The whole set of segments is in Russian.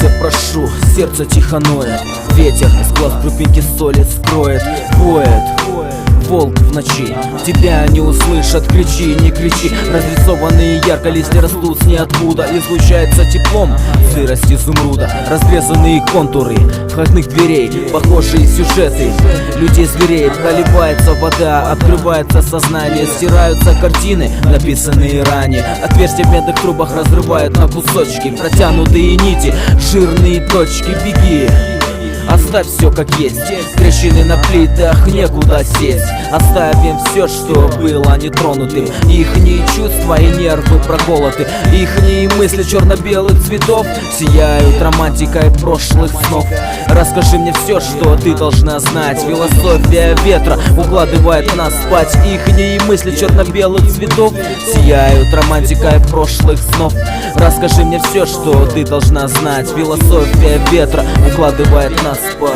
Останься, прошу, сердце тихо ноет. Ветер из глаз крупинки соли скроет. Воет волк в ночи, тебя не услышат, кричи, не кричи. Разрисованные ярко листья растут с ниоткуда. Излучается теплом сырость изумруда. Разрезанные контуры входных дверей, похожие сюжеты людей-зверей. Проливается вода, открывается сознание. Стираются картины, написанные ранее. Отверстия в медных трубах разрывают на кусочки. Протянутые нити, жирные точки. Беги, оставь все как есть. Трещины на плитах, некуда сесть. Оставим все, что было нетронутым. Ихние чувства и нервы проколоты. Ихние мысли черно-белых цветов сияют романтикой прошлых снов. Расскажи мне все, что ты должна знать. Философия ветра укладывает нас спать. Ихние мысли черно-белых цветов сияют романтикой прошлых снов. Расскажи мне все, что ты должна знать. Философия ветра укладывает нас спать.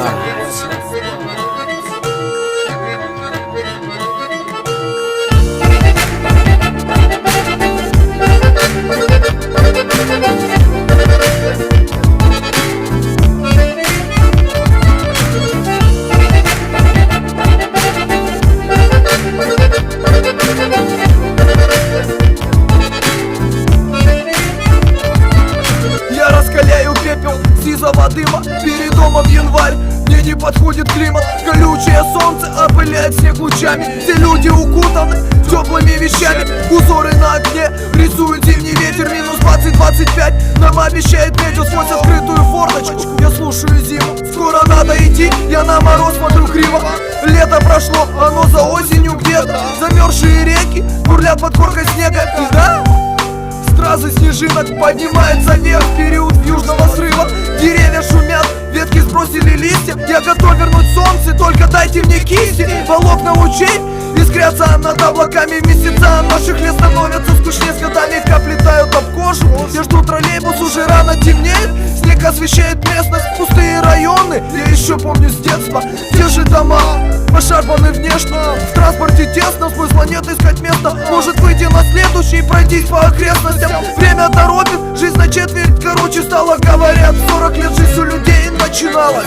Я раскаляю пепел сизого дыма перед домом январь. Мне не подходит климат, колючее солнце опыляет снег лучами. Все люди укутаны теплыми вещами. Узоры на окне рисует зимний ветер. Минус 20-25 нам обещает метео сквозь открытую форточку. Я слушаю зиму, скоро надо идти. Я на мороз смотрю криво. Лето прошло, оно за осенью где-то. Замерзшие реки бурлят под коркой снега. И да, стразы снежинок поднимаются вверх. Период южного срыва. Деревья шумят, ветки сбросили листья. Я готов вернуть солнце, только дайте мне кисти. Волокна лучей искрятся над облаками. Месяца наших лет становятся скучнее с годами. Капли тают об кожу. Я жду троллейбус, уже рано темнеет. Снег освещает местность, пустые районы. Я еще помню с детства. Те же дома, пошарпаны внешне. В транспорте тесно, смысла нет искать место. Может выйти на следующий, пройтись по окрестностям. Время торопит, жизнь на четверть короче стала. Говорят, 40 лет жизнь у людей начиналась.